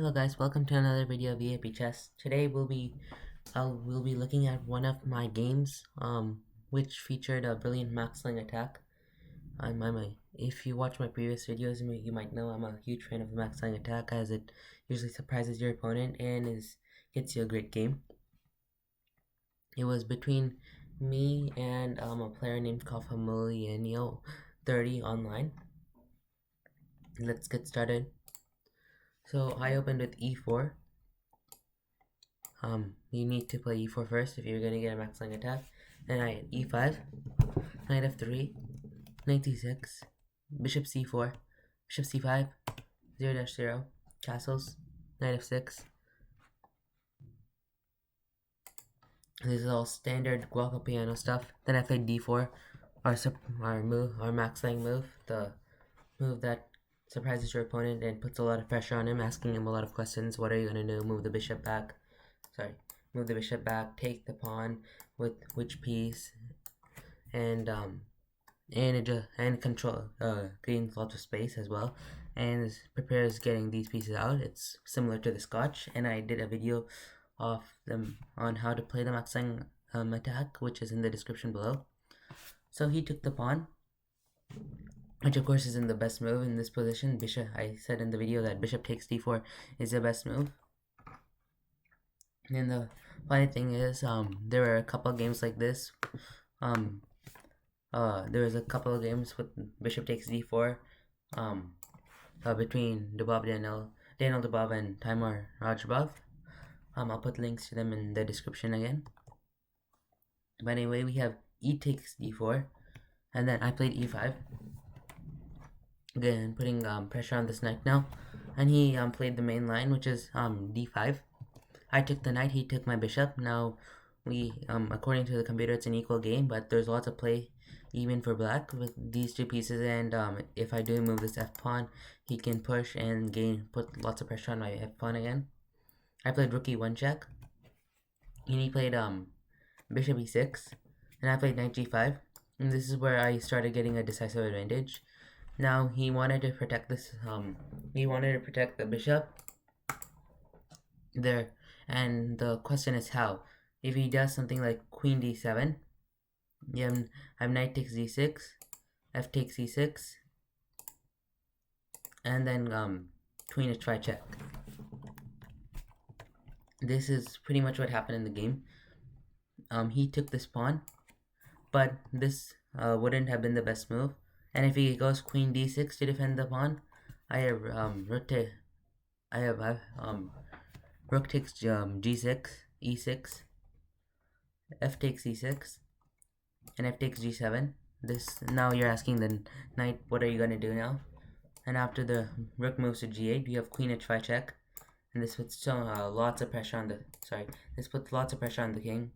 Hello guys, welcome to another video of VIP Chess. Today we'll be looking at one of my games, which featured a brilliant max Lange Attack. If you watch my previous videos, you might know I'm a huge fan of max Lange Attack, as it usually surprises your opponent and gets you a great game. It was between me and a player named Neo30 online. Let's get started. So I opened with e4. You need to play e4 first if you're gonna get a max Lange Attack. Then I had e5, knight f3, knight c6, bishop c4, bishop c5, 0-0, castles, knight f6. This is all standard guapo piano stuff. Then I played d4, our max Lange move, the move that surprises your opponent and puts a lot of pressure on him, asking him a lot of questions. What are you gonna do? Move the bishop back. Move the bishop back. Take the pawn with which piece, and control gains lots of space as well, and prepares getting these pieces out. It's similar to the Scotch, and I did a video of them on how to play the max Lange attack, which is in the description below. So he took the pawn, which of course isn't the best move in this position. I said in the video that bishop takes d4 is the best move. And the funny thing is, there were a couple of games like this. There was a couple of games with bishop takes d4, between Daniel Dubov and Timur Rajabov. I'll put links to them in the description again. But anyway, we have e takes d4, and then I played e5. Again, putting pressure on this knight now, and he played the main line, which is d5. I took the knight, he took my bishop. Now we according to the computer, it's an equal game, but there's lots of play even for black with these two pieces. And if I do move this f pawn, he can push and put lots of pressure on my f pawn again. I played rook e1 check, and he played bishop e6, and I played knight g5, and this is where I started getting a decisive advantage. Now he wanted to protect this. He wanted to protect the bishop there, and the question is how. If he does something like queen d7, I have knight takes d6, f takes e6, and then queen h5 check. This is pretty much what happened in the game. He took this pawn, but this wouldn't have been the best move. And if he goes queen d6 to defend the pawn, I have rook takes g6, e6, f takes e6, and f takes g7. Now you're asking the knight, what are you gonna do now? And after the rook moves to g8, you have queen h5 check, and this puts lots of pressure on the king.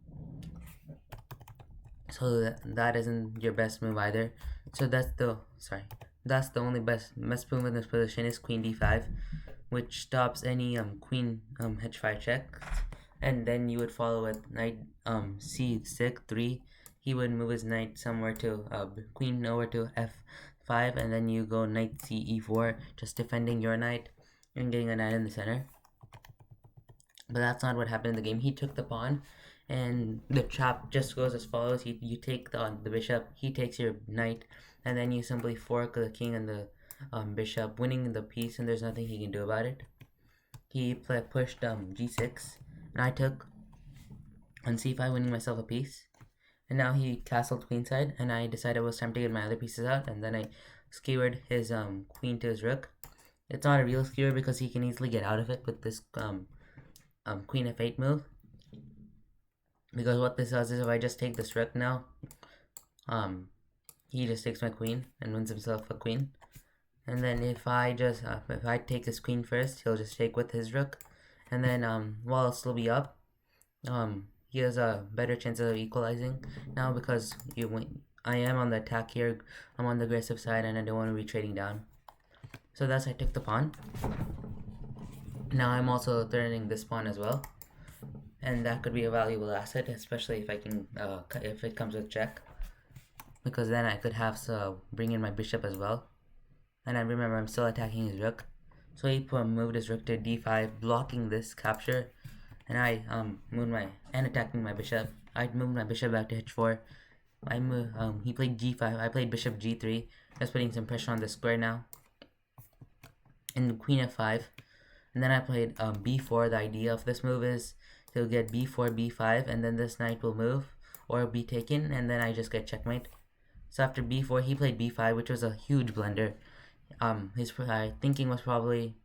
So that isn't your best move either. So that's the only best move in this position is queen d5, which stops any queen h5 check. And then you would follow with knight c6 3. He would move his knight somewhere to queen over to f5, and then you go knight ce4, just defending your knight and getting a knight in the center. But that's not what happened in the game. He took the pawn, and the trap just goes as follows. You take the bishop, he takes your knight, and then you simply fork the king and the bishop, winning the piece, and there's nothing he can do about it. He pushed g6, and I took on c5, winning myself a piece. And now he castled queenside, and I decided it was time to get my other pieces out, and then I skewered his queen to his rook. It's not a real skewer because he can easily get out of it with this queen f8 move. Because what this does is, if I just take this rook now, he just takes my queen and wins himself a queen. And then if I take his queen first, he'll just take with his rook, and then while I'll still be up, he has a better chance of equalizing now because I am on the attack here. I'm on the aggressive side, and I don't want to be trading down. So I took the pawn. Now I'm also threatening this pawn as well, and that could be a valuable asset, especially if I can if it comes with check, because then I could have bring in my bishop as well. And I remember I'm still attacking his rook, So he moved his rook to d5, blocking this capture, and I moved my and attacking my bishop. I moved my bishop back to h4. He played g5. I played bishop g3, just putting some pressure on the square now. And queen f5, and then I played b4. The idea of this move is he'll get b4 b5, and then this knight will move or be taken, and then I just get checkmate. So after b4, he played b5, which was a huge blunder. His thinking was probably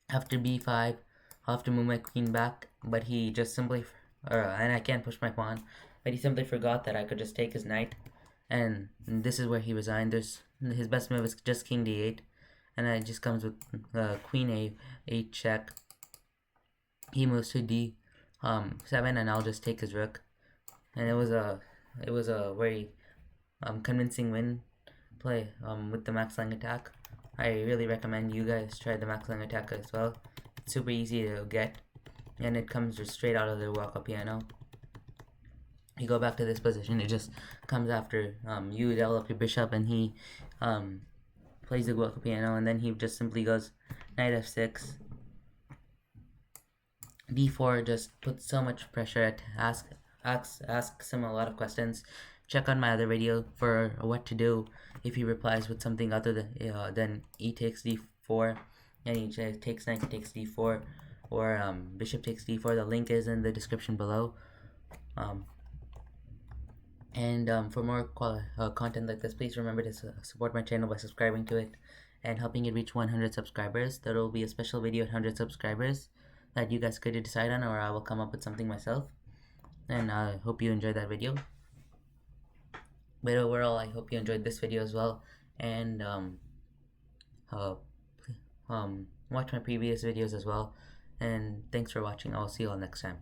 after b5, I'll have to move my queen back, but he just simply, and I can't push my pawn, but he simply forgot that I could just take his knight, and this is where he resigned. His best move is just king d8, and it just comes with queen a8 check. He moves to d7, and I'll just take his rook, and it was a very convincing win play with the max Lange Attack. I really recommend you guys try the max Lange Attack as well. It's super easy to get, and it comes just straight out of the walk-up piano. You go back to this position, it just comes after you develop your bishop, and he plays the walk-up piano, and then he just simply goes knight f6. d4 just puts so much pressure, asks him a lot of questions. Check out my other video for what to do if he replies with something other than e takes d4, and he takes knight takes d4, or bishop takes d4. The link is in the description below. For more content like this, please remember to support my channel by subscribing to it and helping it reach 100 subscribers. There will be a special video at 100 subscribers that you guys could decide on, or I will come up with something myself. And I hope you enjoyed that video. But overall, I hope you enjoyed this video as well, and watch my previous videos as well. And thanks for watching. I'll see you all next time.